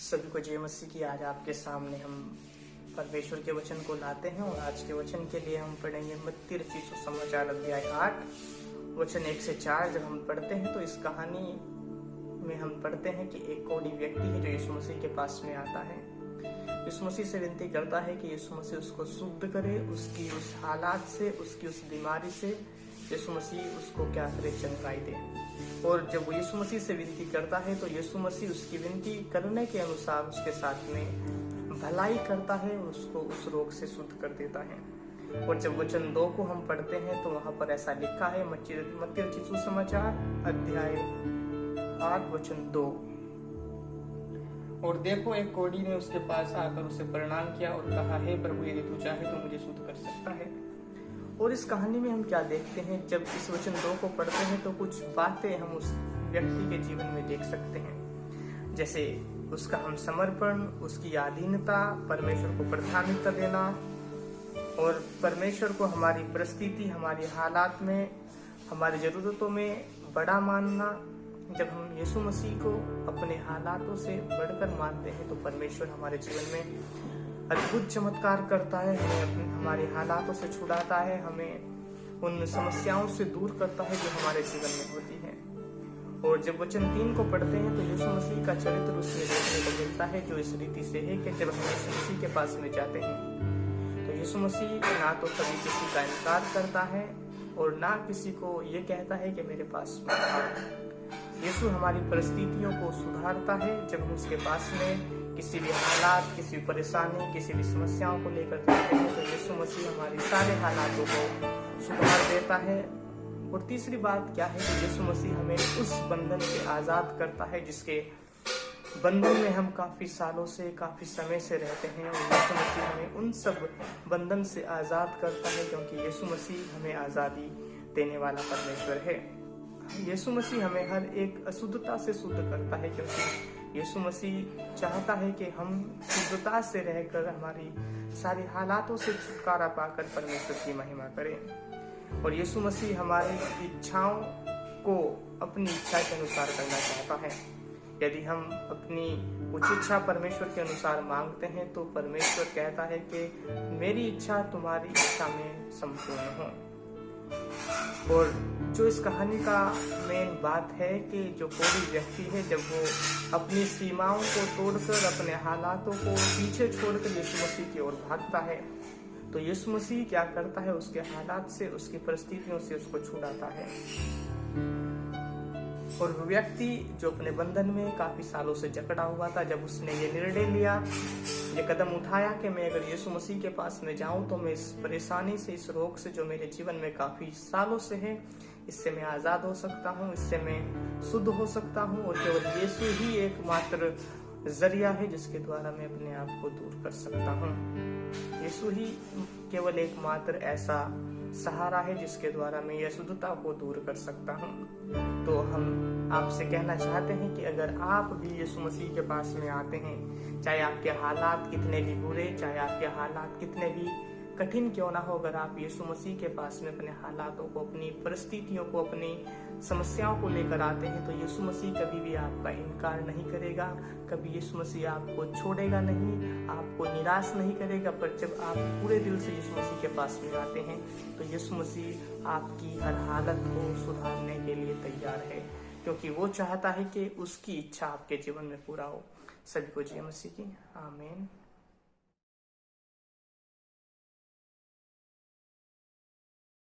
सभी को जय मसीह की। आज आपके सामने हम परमेश्वर के वचन को लाते हैं और आज के वचन के लिए हम पढ़ेंगे मत्ती रचित सुसमाचार अध्याय 8 वचन 1 से 4। जब हम पढ़ते हैं तो इस कहानी में हम पढ़ते हैं कि एक कोढ़ी व्यक्ति है जो यीशु मसीह के पास में आता है। यीशु मसीह से विनती करता है कि यीशु मसीह उसको शुद्ध करे, उसकी उस हालात से, उसकी उस बीमारी से यीशु मसीह उसको क्या करे, चंगाई दे। और जब वो यीशु मसीह से विनती करता है तो यीशु मसीह उसकी विनती करने के अनुसार उसके साथ में भलाई करता है और उसको उस रोग से शुद्ध कर देता है। और जब वचन 2 को हम पढ़ते हैं तो वहां पर ऐसा लिखा है, मत्ती रचित सुसमाचार अध्याय 8 वचन 2। और देखो, एक कोढ़ी ने उसके पास आकर उसे प्रणाम किया और कहा, हे प्रभु, यदि तू चाहे तो मुझे शुद्ध कर सकता है। और इस कहानी में हम क्या देखते हैं, जब इस वचन 2 को पढ़ते हैं तो कुछ बातें हम उस व्यक्ति के जीवन में देख सकते हैं, जैसे उसका हम समर्पण, उसकी अधीनता, परमेश्वर को प्राथमिकता देना और परमेश्वर को हमारी परिस्थिति, हमारी हालात में, हमारी जरूरतों में बड़ा मानना। जब हम यीशु मसीह को अपने हालातों से बढ़कर मानते हैं तो परमेश्वर हमारे जीवन में अद्भुत चमत्कार करता है, हमें हमारे हालातों से छुड़ाता है, हमें उन समस्याओं से दूर करता है जो हमारे जीवन में होती है। और जब वचन 3 को पढ़ते हैं तो यीशु मसीह का चरित्र उसमें देखने को मिलता है, जो इस रीति से है कि जब हम यीशु मसीह के पास में जाते हैं तो यीशु मसीह ना तो कभी किसी का इनकार करता है और ना किसी को ये कहता है कि मेरे पास में आओ। यीशु हमारी परिस्थितियों को सुधारता है। जब हम उसके पास में किसी भी हालात, किसी भी परेशानी, किसी भी समस्याओं को लेकर जाते हैं तो यीशु मसीह हमारे सारे हालातों को सुधार देता है। और तीसरी बात क्या है कि यीशु मसीह हमें उस बंधन से आजाद करता है जिसके बंधन में हम काफी सालों से, काफी समय से रहते हैं। और यीशु मसीह हमें उन सब बंधन से आजाद करता है, क्योंकि यीशु मसीह हमें आजादी देने वाला परमेश्वर है। यीशु मसीह हमें हर एक अशुद्धता से शुद्ध करता है, क्योंकि यीशु मसीह चाहता है कि हम शुद्धता से रहकर हमारी सारी हालातों से छुटकारा पाकर परमेश्वर की महिमा करें। और यीशु मसीह हमारी इच्छाओं को अपनी इच्छा के अनुसार करना चाहता है। यदि हम अपनी कुछ इच्छा परमेश्वर के अनुसार मांगते हैं तो परमेश्वर कहता है कि मेरी इच्छा तुम्हारी इच्छा में संपूर्ण हो। और जो इस कहानी का मेन बात है कि जो कोई व्यक्ति है, जब वो अपनी सीमाओं को तोड़कर, अपने हालातों को पीछे छोड़कर यीशु मसीह की ओर भागता है तो यीशु मसीह क्या करता है, उसके हालात से, उसकी परिस्थितियों से उसको छुड़ाता है। और वो व्यक्ति जो अपने बंधन में काफी सालों से जकड़ा हुआ था, जब उसने ये निर्णय लिया, ये कदम उठाया कि मैं अगर यीशु मसीह के पास में जाऊं तो मैं इस परेशानी से, इस रोग से जो मेरे जीवन में काफी सालों से है, इससे मैं आजाद हो सकता हूं, इससे मैं शुद्ध हो सकता हूं। और केवल यीशु ही एकमात्र जरिया है जिसके द्वारा मैं अपने आप को दूर कर सकता हूं। यीशु ही केवल एकमात्र ऐसा सहारा है जिसके द्वारा मैं यह शुद्धता को दूर कर सकता हूं। तो हम आपसे कहना चाहते हैं कि अगर आप भी यीशु मसीह के पास में आते हैं, चाहे आपके हालात कितने भी बुरे, चाहे आपके हालात कितने भी कठिन क्यों ना हो, अगर आप यीशु मसीह के पास में अपने हालातों को, अपनी परिस्थितियों को, अपनी समस्याओं को लेकर आते हैं तो यीशु मसीह कभी भी आपका इनकार नहीं करेगा, कभी यीशु मसीह आपको छोड़ेगा नहीं, आपको निराश नहीं करेगा। पर जब आप पूरे दिल से यीशु मसीह के पास में आते हैं तो यीशु मसीह आपकी हर हालत को सुधारने के लिए तैयार है, क्योंकि वो चाहता है कि उसकी इच्छा आपके जीवन में पूरा हो। सभी को जय मसीह की। आमीन।